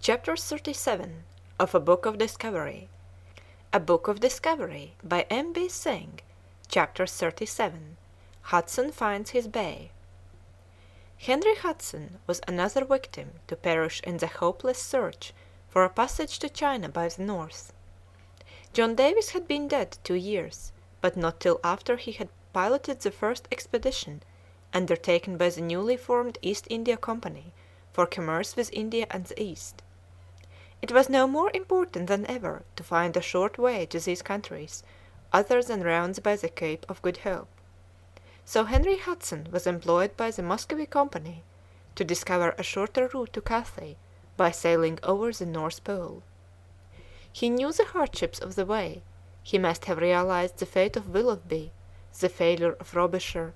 Chapter 37 of A Book of Discovery. A Book of Discovery by M. B. Synge. Chapter 37. Hudson Finds His Bay. Henry Hudson was another victim to perish in the hopeless search for a passage to China by the north. John Davis had been dead 2 years, but not till after he had piloted the first expedition undertaken by the newly formed East India Company for commerce with India and the East. It was now more important than ever to find a short way to these countries other than round by the Cape of Good Hope. So Henry Hudson was employed by the Muscovy Company to discover a shorter route to Cathay by sailing over the North Pole. He knew the hardships of the way. He must have realized the fate of Willoughby, the failure of Frobisher,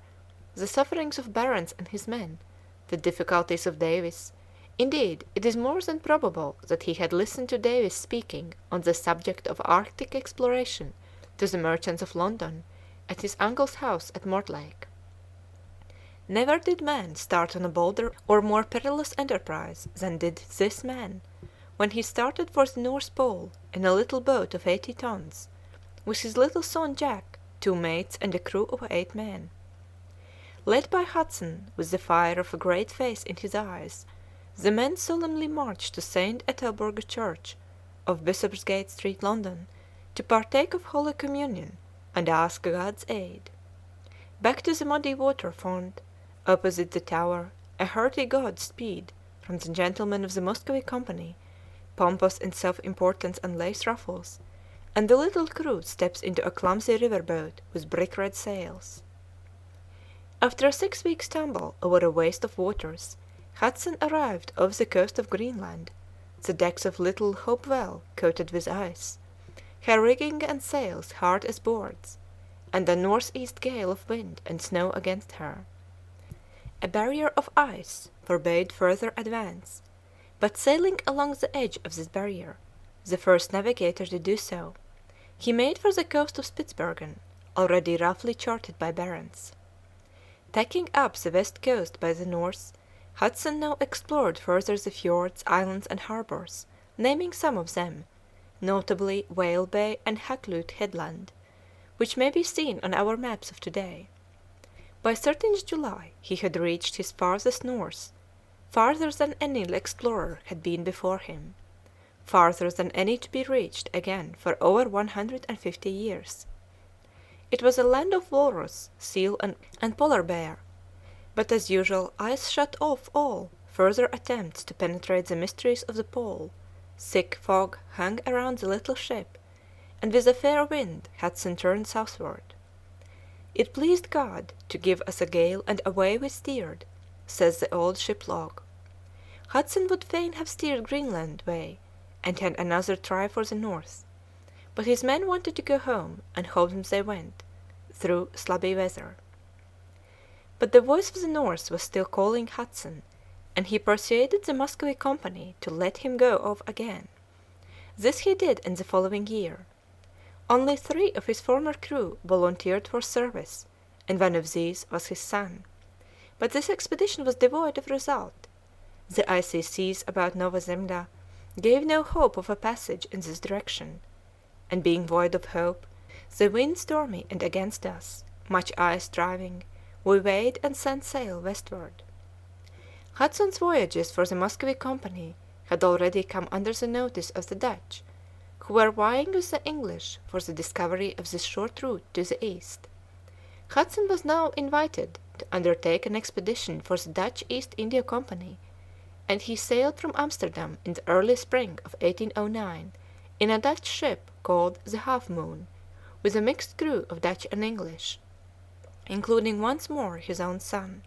the sufferings of Barents and his men, the difficulties of Davis. Indeed, it is more than probable that he had listened to Davis speaking on the subject of Arctic exploration to the merchants of London at his uncle's house at Mortlake. Never did man start on a bolder or more perilous enterprise than did this man when he started for the North Pole in a little boat of 80 tons, with his little son Jack, 2 mates, and a crew of 8 men. Led by Hudson, with the fire of a great faith in his eyes, the men solemnly marched to St. Ethelburga Church of Bishopsgate Street, London, to partake of Holy Communion and ask God's aid. Back to the muddy water font, opposite the tower, a hearty God speed from the gentlemen of the Muscovy Company, pompous in self-importance and lace ruffles, and the little crew steps into a clumsy river boat with brick red sails. After a 6 weeks' tumble over a waste of waters, Hudson arrived off the coast of Greenland, the decks of little Hopewell coated with ice, her rigging and sails hard as boards, and a north-east gale of wind and snow against her. A barrier of ice forbade further advance, but sailing along the edge of this barrier, the first navigator to do so, he made for the coast of Spitzbergen, already roughly charted by Barents. Taking up the west coast by the north, Hudson now explored further the fjords, islands, and harbours, naming some of them, notably Whale Bay and Hakluyt Headland, which may be seen on our maps of today. By 13th July he had reached his farthest north, farther than any explorer had been before him, farther than any to be reached again for over 150 years. It was a land of walrus, seal, and polar bear, but as usual ice shut off all further attempts to penetrate the mysteries of the pole. Thick fog hung around the little ship, and with a fair wind Hudson turned southward. It pleased God to give us a gale, and away we steered, says the old ship log. Hudson would fain have steered Greenland way, and had another try for the north, but his men wanted to go home, and home they went, through slabby weather. But the voice of the north was still calling Hudson, and he persuaded the Muscovy Company to let him go off again. This he did in the following year. Only 3 of his former crew volunteered for service, and one of these was his son. But this expedition was devoid of result. The icy seas about Nova Zembla gave no hope of a passage in this direction, and being void of hope, the wind stormy and against us, much ice driving, we weighed and set sail westward. Hudson's voyages for the Muscovy Company had already come under the notice of the Dutch, who were vying with the English for the discovery of this short route to the east. Hudson was now invited to undertake an expedition for the Dutch East India Company, and he sailed from Amsterdam in the early spring of 1809 in a Dutch ship called the Half Moon, with a mixed crew of Dutch and English, including once more his own son.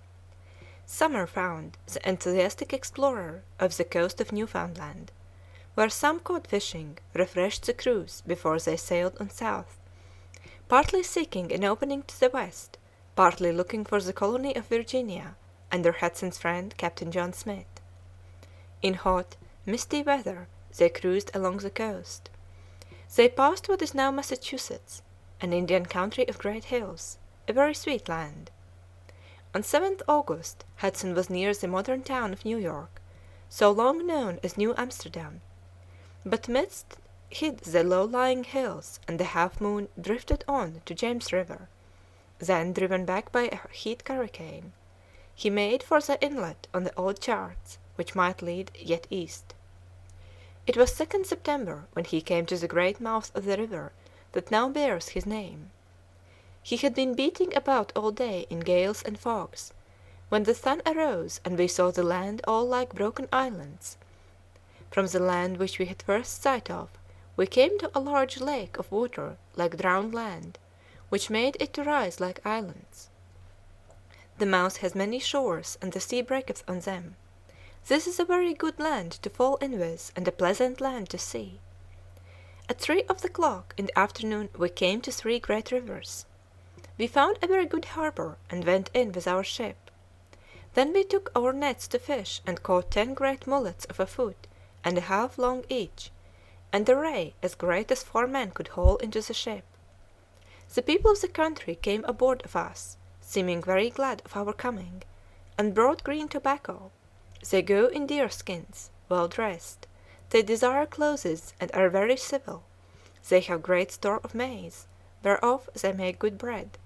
Summer found the enthusiastic explorer of the coast of Newfoundland, where some cod fishing refreshed the crews before they sailed on south, partly seeking an opening to the west, partly looking for the colony of Virginia under Hudson's friend Captain John Smith. In hot, misty weather they cruised along the coast. They passed what is now Massachusetts, an Indian country of great hills, a very sweet land. On 7th August Hudson was near the modern town of New York, so long known as New Amsterdam, but mist hid the low-lying hills, and the Half Moon drifted on to James River. Then, driven back by a heat hurricane, he made for the inlet on the old charts, which might lead yet east. It was 2nd September when he came to the great mouth of the river that now bears his name. He had been beating about all day in gales and fogs, when the sun arose and we saw the land all like broken islands. From the land which we had first sight of, we came to a large lake of water like drowned land, which made it to rise like islands. The mouth has many shores, and the sea breaketh on them. This is a very good land to fall in with, and a pleasant land to see. At 3 o'clock in the afternoon we came to 3 great rivers. We found a very good harbour, and went in with our ship. Then we took our nets to fish, and caught 10 great mullets of a foot and a half long each, and a ray as great as 4 men could haul into the ship. The people of the country came aboard of us, seeming very glad of our coming, and brought green tobacco. They go in deer skins, well dressed. They desire clothes, and are very civil. They have great store of maize, whereof they make good bread.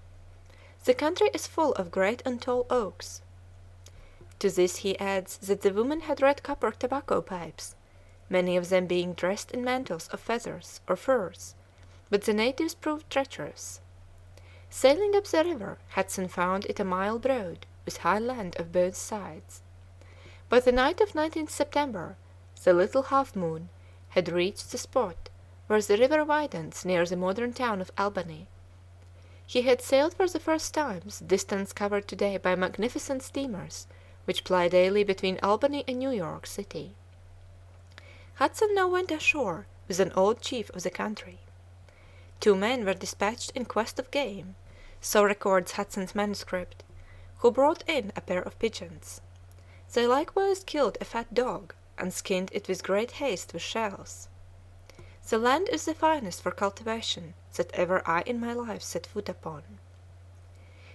The country is full of great and tall oaks. To this he adds that the women had red copper tobacco pipes, many of them being dressed in mantles of feathers or furs, but the natives proved treacherous. Sailing up the river, Hudson found it a mile broad, with high land of both sides. By the night of 19th September, the little Half Moon had reached the spot where the river widens near the modern town of Albany. He had sailed for the first time the distance covered today by magnificent steamers which ply daily between Albany and New York City. Hudson now went ashore with an old chief of the country. 2 men were dispatched in quest of game, so records Hudson's manuscript, who brought in a pair of pigeons. They likewise killed a fat dog, and skinned it with great haste with shells. The land is the finest for cultivation that ever I in my life set foot upon.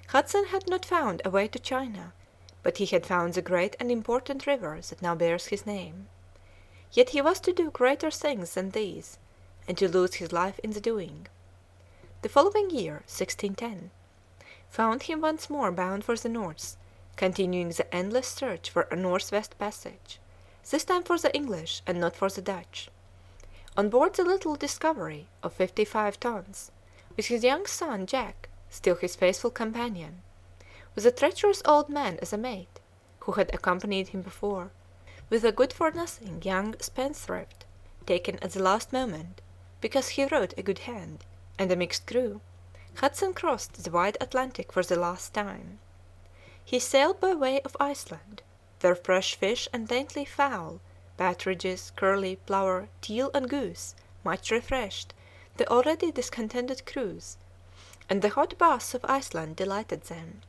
Hudson had not found a way to China, but he had found the great and important river that now bears his name. Yet he was to do greater things than these, and to lose his life in the doing. The following year, 1610, found him once more bound for the north, continuing the endless search for a northwest passage, this time for the English and not for the Dutch. On board the little Discovery, of 55 tons, with his young son Jack, still his faithful companion, with a treacherous old man as a mate, who had accompanied him before, with a good-for-nothing young spendthrift, taken at the last moment, because he wrote a good hand, and a mixed crew, Hudson crossed the wide Atlantic for the last time. He sailed by way of Iceland, where fresh fish and dainty fowl, partridges, curlew, plover, teal, and goose, much refreshed the already discontented crews, and the hot baths of Iceland delighted them.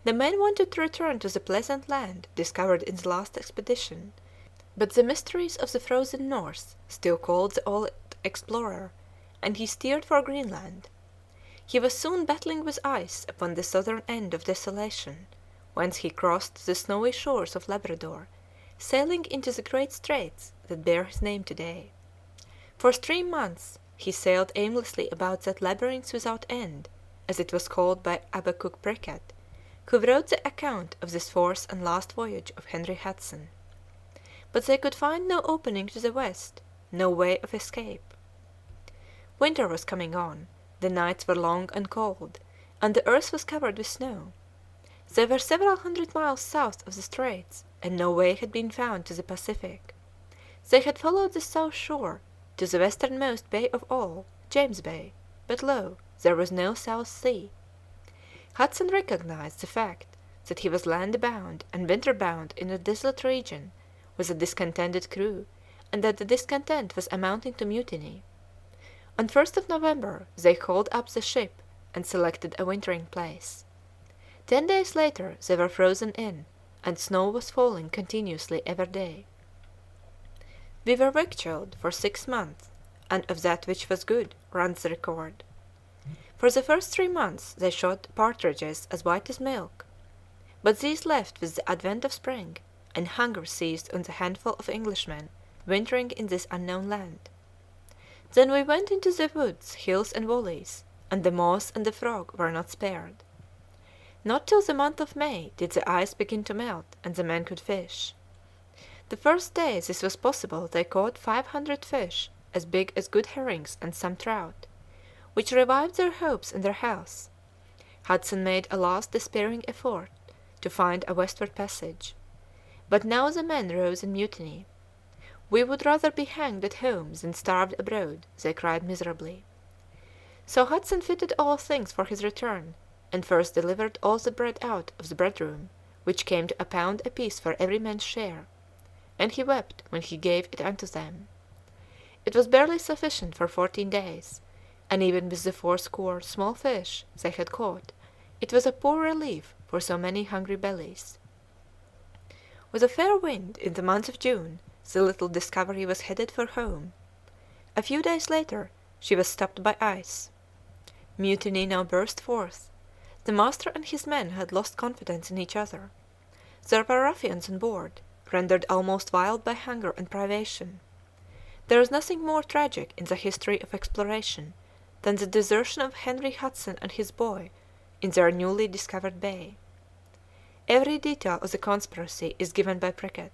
The men wanted to return to the pleasant land discovered in the last expedition, but the mysteries of the frozen north still called the old explorer, and he steered for Greenland. He was soon battling with ice upon the southern end of Desolation, whence he crossed the snowy shores of Labrador, sailing into the great straits that bear his name today. For 3 months he sailed aimlessly about that labyrinth without end, as it was called by Habakkuk Prickett, who wrote the account of this 4th and last voyage of Henry Hudson. But they could find no opening to the west, no way of escape. Winter was coming on, the nights were long and cold, and the earth was covered with snow. They were several hundred miles south of the straits, and no way had been found to the Pacific. They had followed the south shore to the westernmost bay of all, James Bay, but lo, there was no South Sea. Hudson recognized the fact that he was land-bound and winter-bound in a desolate region, with a discontented crew, and that the discontent was amounting to mutiny. On 1st of November they hauled up the ship and selected a wintering place. 10 days later they were frozen in, and snow was falling continuously every day. We were victualled for 6 months, and of that which was good, runs the record. For the first 3 months they shot partridges as white as milk, but these left with the advent of spring, and hunger seized on the handful of Englishmen wintering in this unknown land. Then we went into the woods, hills, and valleys, and the mouse and the frog were not spared. Not till the month of May did the ice begin to melt and the men could fish. The first day this was possible they caught 500 fish as big as good herrings and some trout, which revived their hopes and their health. Hudson made a last despairing effort to find a westward passage. But now the men rose in mutiny. We would rather be hanged at home than starved abroad, they cried miserably. So Hudson fitted all things for his return, and first delivered all the bread out of the bread-room, which came to £1 apiece for every man's share, and he wept when he gave it unto them. It was barely sufficient for 14 days, and even with the 80 small fish they had caught, it was a poor relief for so many hungry bellies. With a fair wind in the month of June, the little Discovery was headed for home. A few days later she was stopped by ice. Mutiny now burst forth. The master and his men had lost confidence in each other. There were ruffians on board, rendered almost wild by hunger and privation. There is nothing more tragic in the history of exploration than the desertion of Henry Hudson and his boy in their newly discovered bay. Every detail of the conspiracy is given by Prickett.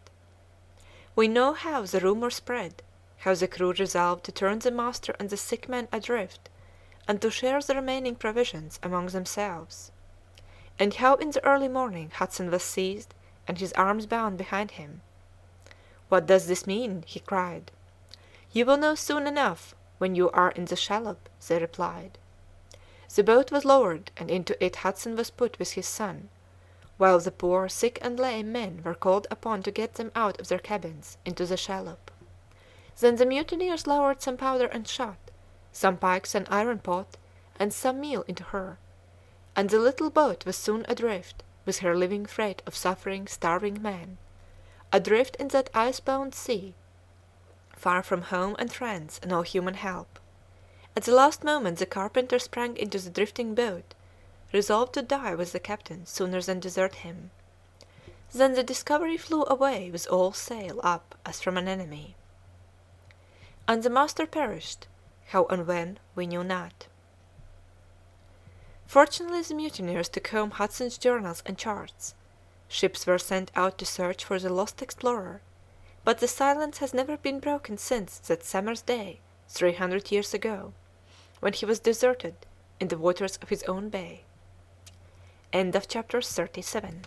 We know how the rumour spread, how the crew resolved to turn the master and the sick men adrift, and to share the remaining provisions among themselves, and how in the early morning Hudson was seized and his arms bound behind him. "What does this mean?" he cried. "You will know soon enough when you are in the shallop," they replied. The boat was lowered, and into it Hudson was put with his son, while the poor sick and lame men were called upon to get them out of their cabins into the shallop. Then the mutineers lowered some powder and shot, some pikes and iron pot, and some meal into her, and the little boat was soon adrift with her living freight of suffering, starving men, adrift in that ice-bound sea, far from home and friends and all human help. At the last moment the carpenter sprang into the drifting boat, resolved to die with the captain sooner than desert him. Then the Discovery flew away with all sail up as from an enemy. And the master perished, how and when we knew not. Fortunately the mutineers took home Hudson's journals and charts. Ships were sent out to search for the lost explorer, but the silence has never been broken since that summer's day 300 years ago, when he was deserted in the waters of his own bay. End of chapter 37.